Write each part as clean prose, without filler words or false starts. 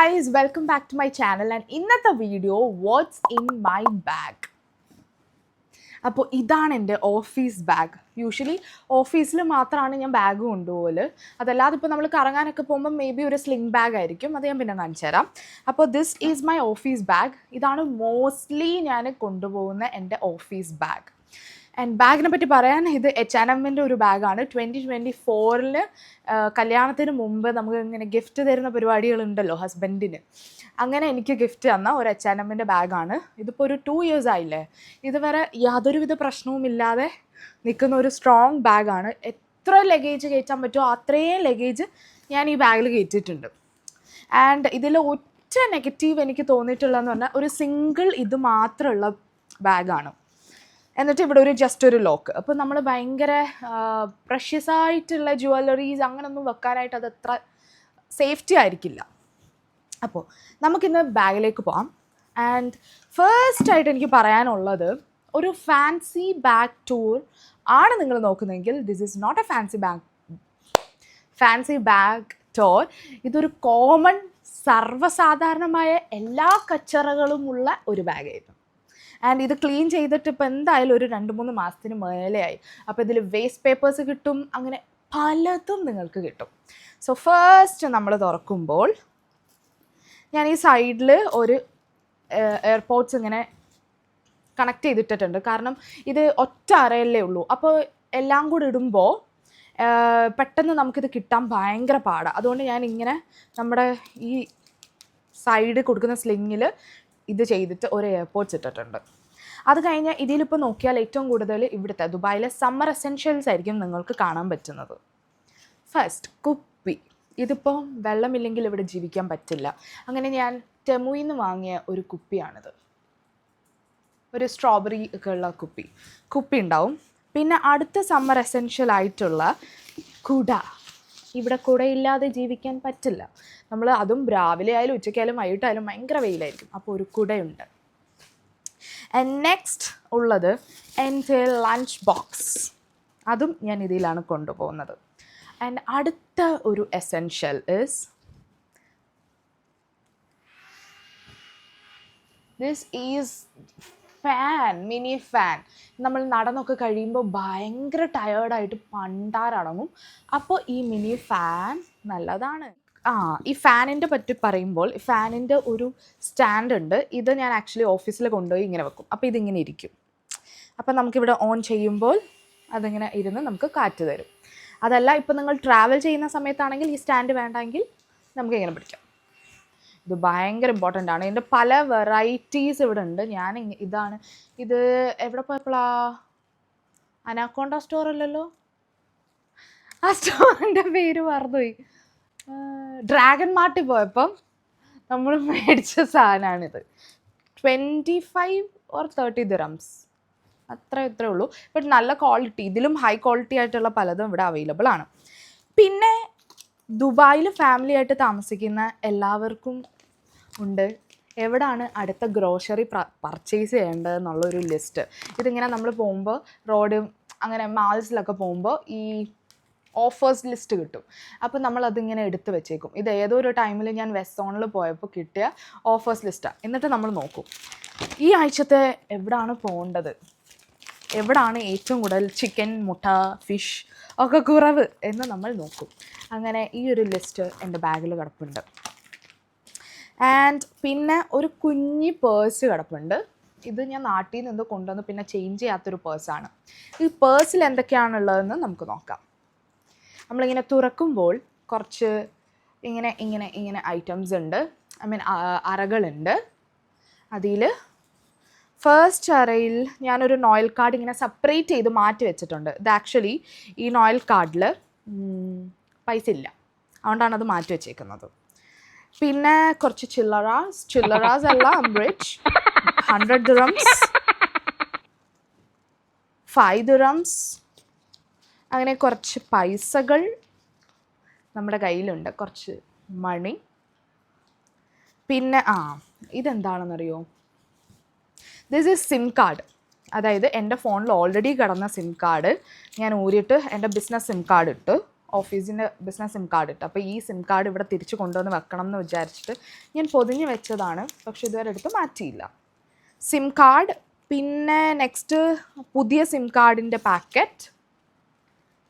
guys, welcome back to my channel and ഇന്നത്തെ video what's in my bag. അപ്പോൾ ഇതാണ് എൻ്റെ ഓഫീസ് ബാഗ്. യൂഷ്വലി ഓഫീസിൽ മാത്രമാണ് ഞാൻ ബാഗ് കൊണ്ടുപോകല്. അതല്ലാതെ ഇപ്പോൾ നമ്മൾ കറങ്ങാനൊക്കെ പോകുമ്പോൾ മേ ബി ഒരു സ്ലിംഗ് ബാഗ് ആയിരിക്കും. അത് ഞാൻ പിന്നെ കാണിച്ചു തരാം. അപ്പോൾ this is my office bag. ഇതാണ് മോസ്റ്റ്ലി ഞാൻ കൊണ്ടുപോകുന്ന എൻ്റെ ഓഫീസ് ബാഗ്. ആൻഡ് ബാഗിനെ പറ്റി പറയാൻ, ഇത് H&Mൻ്റെ ഒരു ബാഗാണ്. 2024 കല്യാണത്തിന് മുമ്പ് നമുക്ക് ഇങ്ങനെ ഗിഫ്റ്റ് തരുന്ന പരിപാടികളുണ്ടല്ലോ ഹസ്ബൻഡിന്. അങ്ങനെ എനിക്ക് ഗിഫ്റ്റ് തന്ന ഒരു H&Mൻ്റെ ബാഗാണ്. ഇതിപ്പോൾ ഒരു 2 years ആയില്ലേ. ഇതുവരെ യാതൊരുവിധ പ്രശ്നവുമില്ലാതെ നിൽക്കുന്ന ഒരു സ്ട്രോങ് ബാഗാണ്. എത്ര ലഗേജ് കയറ്റാൻ പറ്റുമോ അത്രയും ലഗേജ് ഞാൻ ഈ ബാഗിൽ കയറ്റിയിട്ടുണ്ട്. ആൻഡ് ഇതിൽ ഒറ്റ നെഗറ്റീവ് എനിക്ക് തോന്നിയിട്ടുള്ളതെന്ന് പറഞ്ഞാൽ ഒരു സിംഗിൾ ഇത് മാത്രമുള്ള ബാഗാണ്. എന്നിട്ട് ഇവിടെ ജസ്റ്റ് ഒരു ലോക്ക്. അപ്പോൾ നമ്മൾ ഭയങ്കര പ്രഷ്യസ് ആയിട്ടുള്ള ജുവല്ലറീസ് അങ്ങനെയൊന്നും വെക്കാനായിട്ട് അത് അത്ര സേഫ്റ്റി ആയിരിക്കില്ല. അപ്പോൾ നമുക്കിന്ന് ബാഗിലേക്ക് പോകാം. ആൻഡ് ഫസ്റ്റായിട്ട് എനിക്ക് പറയാനുള്ളത്, ഒരു ഫാൻസി ബാഗ് ടൂർ ആണ് നിങ്ങൾ നോക്കുന്നതെങ്കിൽ this is not a fancy bag tour. ഇതൊരു കോമൺ സർവ്വസാധാരണമായ എല്ലാ കച്ചറകളുമുള്ള ഒരു ബാഗായിരുന്നു. ആൻഡ് ഇത് ക്ലീൻ ചെയ്തിട്ട് ഇപ്പോൾ എന്തായാലും ഒരു 2-3 മാസത്തിന് മേലെയായി. അപ്പോൾ ഇതിൽ വേസ്റ്റ് പേപ്പേഴ്സ് കിട്ടും, അങ്ങനെ പലതും നിങ്ങൾക്ക് കിട്ടും. സോ ഫസ്റ്റ് നമ്മൾ തുറക്കുമ്പോൾ ഞാൻ ഈ സൈഡിൽ ഒരു എയർപോർട്ട്സ് ഇങ്ങനെ കണക്ട് ചെയ്തിട്ടിട്ടുണ്ട്. കാരണം ഇത് ഒറ്റ അറയല്ലേ ഉള്ളൂ. അപ്പോൾ എല്ലാം കൂടി ഇടുമ്പോൾ പെട്ടെന്ന് നമുക്കിത് കിട്ടാൻ ഭയങ്കര പാടാണ്. അതുകൊണ്ട് ഞാൻ ഇങ്ങനെ നമ്മുടെ ഈ സൈഡ് കൊടുക്കുന്ന സ്ലിങ്ങിൽ ഇത് ചെയ്തിട്ട് ഒരു എയർപോർട്ട്സ് ഇട്ടിട്ടുണ്ട്. അത് കഴിഞ്ഞ് ഇതിലിപ്പോൾ നോക്കിയാൽ ഏറ്റവും കൂടുതൽ ഇവിടുത്തെ ദുബായിലെ സമ്മർ എസെൻഷ്യൽസ് ആയിരിക്കും നിങ്ങൾക്ക് കാണാൻ പറ്റുന്നത്. ഫസ്റ്റ് കുപ്പി. ഇതിപ്പോൾ വെള്ളമില്ലെങ്കിൽ ഇവിടെ ജീവിക്കാൻ പറ്റില്ല. അങ്ങനെ ഞാൻ ടെമുയിൽ നിന്ന് വാങ്ങിയ ഒരു കുപ്പിയാണിത്. ഒരു സ്ട്രോബെറി ഒക്കെ ഉള്ള കുപ്പി ഉണ്ടാവും. പിന്നെ അടുത്ത സമ്മർ എസെൻഷ്യൽ ആയിട്ടുള്ള കുട. ഇവിടെ കുടയില്ലാതെ ജീവിക്കാൻ പറ്റില്ല. നമ്മൾ അതും രാവിലെ ആയാലും ഉച്ചയ്ക്കായാലും വൈകിട്ടായാലും ഭയങ്കര വെയിലായിരിക്കും. അപ്പോൾ ഒരു കുടയുണ്ട്. ആൻഡ് നെക്സ്റ്റ് ഉള്ളത് എൻ്റെ ലഞ്ച് ബോക്സ്. അതും ഞാൻ ഇതിലാണ് കൊണ്ടുപോകുന്നത്. ആൻഡ് അടുത്ത ഒരു essential is this is fan, mini fan. നമ്മൾ നടന്നൊക്കെ കഴിയുമ്പോൾ ഭയങ്കര ടയേർഡായിട്ട് പണ്ടാറടങ്ങും. അപ്പോൾ ഈ മിനി ഫാൻ നല്ലതാണ്. ഈ ഫാനിൻ്റെ പറ്റി പറയുമ്പോൾ, ഫാനിൻ്റെ ഒരു സ്റ്റാൻഡ് ഉണ്ട്. ഇത് ഞാൻ ആക്ച്വലി ഓഫീസിൽ കൊണ്ടുപോയി ഇങ്ങനെ വെക്കും. അപ്പോൾ ഇതിങ്ങനെ ഇരിക്കും. അപ്പോൾ നമുക്കിവിടെ ഓൺ ചെയ്യുമ്പോൾ അതിങ്ങനെ ഇരുന്ന് നമുക്ക് കാറ്റ് തരും. അതല്ല ഇപ്പോൾ നിങ്ങൾ ട്രാവൽ ചെയ്യുന്ന സമയത്താണെങ്കിൽ ഈ സ്റ്റാൻഡ് വേണ്ടെങ്കിൽ നമുക്ക് ഇങ്ങനെ പിടിക്കാം. ഇത് ഭയങ്കര ഇമ്പോർട്ടൻ്റ് ആണ്. ഇതിൻ്റെ പല വെറൈറ്റീസ് ഇവിടെ ഉണ്ട്. ഇത് എവിടെ പോയപ്പോഴാ? അനാക്കോണ്ട സ്റ്റോർ അല്ലല്ലോ, ആ സ്റ്റോറിൻ്റെ പേര് മറന്നുപോയി. ഡ്രാഗൺ മാർട്ടിൽ പോയപ്പം നമ്മൾ മേടിച്ച സാധനമാണിത്. 25 or 30 dirhams ഇത്രേ ഉള്ളൂ. ബട്ട് നല്ല ക്വാളിറ്റി, ഇതിലും ഹൈ ക്വാളിറ്റി ആയിട്ടുള്ള പലതും ഇവിടെ അവൈലബിൾ ആണ്. പിന്നെ ദുബായിൽ ഫാമിലി ആയിട്ട് താമസിക്കുന്ന എല്ലാവർക്കും ഉണ്ട് എവിടാണ് അടുത്ത ഗ്രോസറി പർച്ചേസ് ചെയ്യേണ്ടതെന്നുള്ളൊരു ലിസ്റ്റ്. ഇതിങ്ങനെ നമ്മൾ പോകുമ്പോൾ റോഡ് അങ്ങനെ മാൾസിലൊക്കെ പോകുമ്പോൾ ഈ ഓഫേഴ്സ് ലിസ്റ്റ് കിട്ടും. അപ്പോൾ നമ്മളതിങ്ങനെ എടുത്ത് വെച്ചേക്കും. ഇത് ഏതോ ഒരു ടൈമിൽ ഞാൻ വെസ്റ്റ് സോണിൽ പോയപ്പോൾ കിട്ടിയ ഓഫേഴ്സ് ലിസ്റ്റാണ്. എന്നിട്ട് നമ്മൾ നോക്കും ഈ ആഴ്ചത്തെ എവിടാണ് പോകേണ്ടത്, എവിടാണ് ഏറ്റവും കൂടുതൽ ചിക്കൻ, മുട്ട, ഫിഷ് ഒക്കെ കുറവ് എന്ന് നമ്മൾ നോക്കും. അങ്ങനെ ഈ ഒരു ലിസ്റ്റ് എൻ്റെ ബാഗിൽ കിടപ്പുണ്ട്. ആൻഡ് പിന്നെ ഒരു കുഞ്ഞി പേഴ്സ് കിടപ്പുണ്ട്. ഇത് ഞാൻ നാട്ടിൽ നിന്ന് കൊണ്ടുവന്ന് പിന്നെ ചേഞ്ച് ചെയ്യാത്തൊരു പേഴ്സാണ്. ഈ പേഴ്സിൽ എന്തൊക്കെയാണുള്ളതെന്ന് നമുക്ക് നോക്കാം. നമ്മളിങ്ങനെ തുറക്കുമ്പോൾ കുറച്ച് ഇങ്ങനെ ഐറ്റംസ് ഉണ്ട്. അറകളുണ്ട്. അതിൽ ഫസ്റ്റ് അറയിൽ ഞാനൊരു നോയൽ കാർഡ് ഇങ്ങനെ സെപ്പറേറ്റ് ചെയ്ത് മാറ്റി വെച്ചിട്ടുണ്ട്. ഇത് ആക്ച്വലി ഈ നോയൽ കാർഡിൽ പൈസ ഇല്ല, അതുകൊണ്ടാണ് അത് മാറ്റി വെച്ചേക്കുന്നത്. പിന്നെ കുറച്ച് ചില്ലറാസ് അല്ല, റിച്ച് 100 dirhams, 5 dirhams, അങ്ങനെ കുറച്ച് പൈസകൾ നമ്മുടെ കയ്യിലുണ്ട്, കുറച്ച് മണി. പിന്നെ ഇതെന്താണെന്നറിയോ? This is SIM card. അതായത് എൻ്റെ ഫോണിൽ ഓൾറെഡി കിടന്ന സിം കാർഡ് ഞാൻ ഊരിയിട്ട് എൻ്റെ ബിസിനസ് സിം കാർഡ് ഇട്ട് ഓഫീസിൻ്റെ ബിസിനസ് സിം കാർഡ് ഇട്ട്. അപ്പോൾ ഈ സിം കാർഡ് ഇവിടെ തിരിച്ച് കൊണ്ടുവന്ന് വെക്കണം എന്ന് വിചാരിച്ചിട്ട് ഞാൻ പൊതിഞ്ഞ് വെച്ചതാണ്. പക്ഷേ ഇതുവരെ എടുത്ത് മാറ്റിയില്ല. സിം കാർഡ്, പിന്നെ നെക്സ്റ്റ് പുതിയ സിം കാർഡിൻ്റെ പാക്കറ്റ്,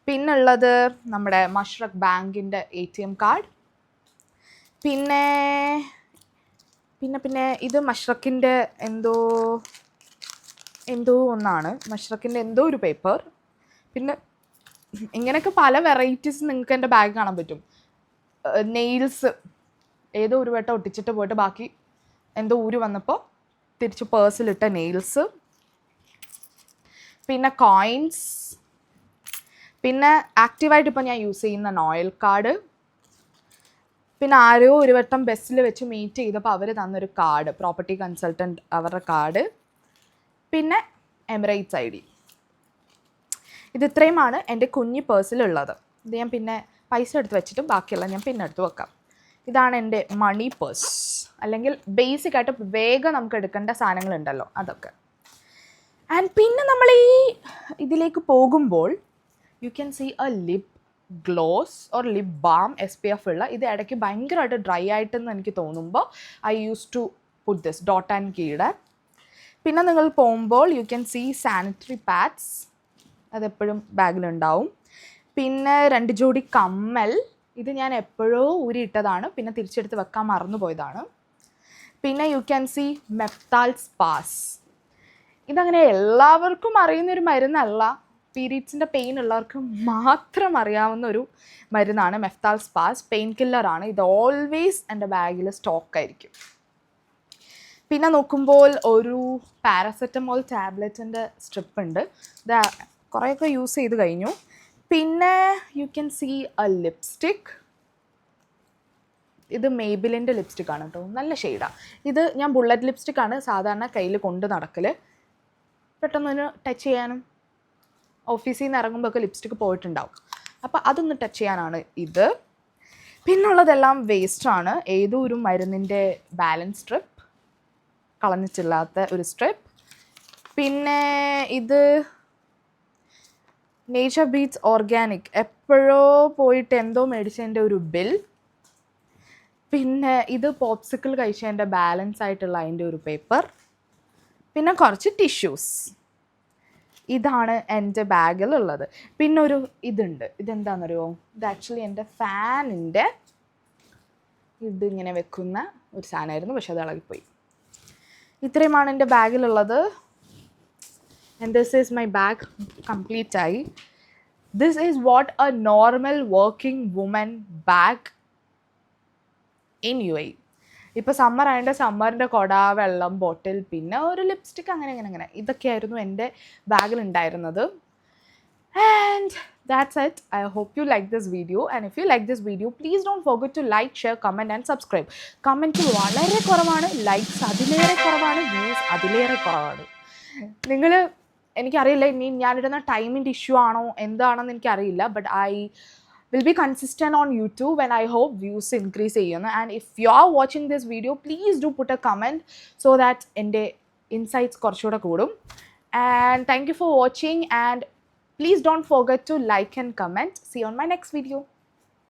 പിന്നുള്ളത് നമ്മുടെ മഷ്റഖ് ബാങ്കിൻ്റെ ATM കാർഡ്, പിന്നെ ഇത് മഷ്റഖിൻ്റെ എന്തോ ഒന്നാണ്, മഷ്റഖിൻ്റെ എന്തോ ഒരു പേപ്പർ. പിന്നെ ഇങ്ങനെയൊക്കെ പല വെറൈറ്റീസ് നിങ്ങൾക്ക് എൻ്റെ ബാഗ് കാണാൻ പറ്റും. നെയിൽസ് ഏതോ ഒരു വട്ടം ഒട്ടിച്ചിട്ട് പോയിട്ട് ബാക്കി എന്തോ ഊര് വന്നപ്പോൾ തിരിച്ച് പേഴ്സിലിട്ട നെയിൽസ്, പിന്നെ കോയിൻസ്, പിന്നെ ആക്റ്റീവായിട്ട് ഇപ്പോൾ ഞാൻ യൂസ് ചെയ്യുന്ന നോയൽ കാർഡ്, പിന്നെ ആരോ ഒരു വട്ടം ബസ്സിൽ വെച്ച് മീറ്റ് ചെയ്തപ്പോൾ അവർ തന്നൊരു കാർഡ്, പ്രോപ്പർട്ടി കൺസൾട്ടൻറ്റ് അവരുടെ കാർഡ്, പിന്നെ എമിറേറ്റ്സ് ID. ഇത് ഇത്രയുമാണ് എൻ്റെ കുഞ്ഞി പേഴ്സിലുള്ളത്. ഇത് ഞാൻ പിന്നെ പൈസ എടുത്ത് വെച്ചിട്ട് ബാക്കിയെല്ലാം ഞാൻ പിന്നെ എടുത്ത് വെക്കാം. ഇതാണ് എൻ്റെ മണി പേഴ്സ്, അല്ലെങ്കിൽ ബേസിക്കായിട്ട് വേഗം നമുക്ക് എടുക്കേണ്ട സാധനങ്ങളുണ്ടല്ലോ അതൊക്കെ. ആൻഡ് പിന്നെ നമ്മൾ ഈ ഇതിലേക്ക് പോകുമ്പോൾ you can see a lip gloss or lip balm SPF ഉള്ള. ഇത് ഇടയ്ക്ക് ഭയങ്കരമായിട്ട് ഡ്രൈ ആയിട്ടെന്ന് എനിക്ക് തോന്നുമ്പോൾ I use to put this dot and കീയുടെ. പിന്നെ നിങ്ങൾ പോകുമ്പോൾ you can see sanitary pads, അതെപ്പോഴും ബാഗിലുണ്ടാവും. പിന്നെ 2 ജോഡി കമ്മൽ, ഇത് ഞാൻ എപ്പോഴോ ഊരിയിട്ടതാണ്, പിന്നെ തിരിച്ചെടുത്ത് വെക്കാൻ മറന്നു പോയതാണ്. പിന്നെ you can see Meftal Spas. ഇതങ്ങനെ എല്ലാവർക്കും അറിയുന്നൊരു മരുന്നല്ല, പീരീഡ്സിൻ്റെ പെയിൻ ഉള്ളവർക്ക് മാത്രം അറിയാവുന്ന ഒരു മരുന്നാണ് മെഫ്താൽ സ്പാസ്. പെയിൻ കില്ലറാണ്. ഇത് ഓൾവേസ് എൻ്റെ ബാഗിൽ സ്റ്റോക്കായിരിക്കും. പിന്നെ നോക്കുമ്പോൾ ഒരു പാരസെറ്റമോൾ ടാബ്ലറ്റിൻ്റെ സ്ട്രിപ്പ് ഉണ്ട്. ഇത് കുറേയൊക്കെ യൂസ് ചെയ്ത് കഴിഞ്ഞു. പിന്നെ you can see a lipstick. ഇത് മേബിലിൻ്റെ ലിപ്സ്റ്റിക്കാണ് കേട്ടോ, നല്ല ഷെയ്ഡാണ്. ഇത് ഞാൻ ബുള്ളറ്റ് ലിപ്സ്റ്റിക്കാണ് സാധാരണ കയ്യിൽ കൊണ്ട് നടക്കൽ, പെട്ടെന്നൊന്ന് ടച്ച് ചെയ്യാനും. ഓഫീസിൽ നിന്ന് ഇറങ്ങുമ്പോഴൊക്കെ ലിപ്സ്റ്റിക്ക് പോയിട്ടുണ്ടാവും, അപ്പോൾ അതൊന്ന് ടച്ച് ചെയ്യാനാണ് ഇത്. പിന്നുള്ളതെല്ലാം വേസ്റ്റാണ്. ഏതോ ഒരു മരുന്നിൻ്റെ ബാലൻസ് സ്ട്രിപ്പ്, കളഞ്ഞിട്ടില്ലാത്ത ഒരു സ്ട്രിപ്പ്. പിന്നെ ഇത് നേച്ചർ ബീറ്റ്സ് ഓർഗാനിക്, എപ്പോഴോ പോയിട്ട് എന്തോ മേടിച്ചതിൻ്റെ ഒരു ബിൽ. പിന്നെ ഇത് പോപ്സിക്കിൾ കഴിച്ചതിൻ്റെ ബാലൻസ് ആയിട്ടുള്ള അതിൻ്റെ ഒരു പേപ്പർ. പിന്നെ കുറച്ച് ടിഷ്യൂസ്. ഇതാണ് എൻ്റെ ബാഗിലുള്ളത്. പിന്നെ ഒരു ഇതുണ്ട്, ഇതെന്താണെന്നറിയോ, ഇത് ആക്ച്വലി എൻ്റെ ഫാനിൻ്റെ ഇതിങ്ങനെ വെക്കുന്ന ഒരു സാധനമായിരുന്നു, പക്ഷെ അത് ഇളകിപ്പോയി. ഇത്രയുമാണ് എൻ്റെ ബാഗിലുള്ളത്. And this is my bag complete ആയി. This is what a normal working woman bag in UAE. ഇപ്പോൾ സമ്മർ ആയതുകൊണ്ട് സമ്മറിൻ്റെ കുട, വെള്ളം, ബോട്ടിൽ, പിന്നെ ഒരു ലിപ്സ്റ്റിക്, അങ്ങനെ ഇതൊക്കെയായിരുന്നു എൻ്റെ ബാഗിലുണ്ടായിരുന്നത്. And that's it. I hope you like this video, and if you like this video, please don't forget to like, share, comment and subscribe. Comment വളരെ കുറവാണ്, ലൈക്സ് അതിലേറെ കുറവാണ്, വ്യൂസ് അതിലേറെ കുറവാണ്. നിങ്ങൾ എനിക്കറിയില്ല ഇനി ഞാനിടുന്ന ടൈമിൻ്റെ ഇഷ്യൂ ആണോ എന്താണെന്ന് എനിക്കറിയില്ല, but I will be consistent on YouTube and I hope views increase ചെയ്യുന്നു. And if you are watching this video, please do put a comment so that എൻ്റെ insights കുറച്ചുകൂടെ കൂടും. And thank you for watching, and please don't forget to like and comment. See you on my next video.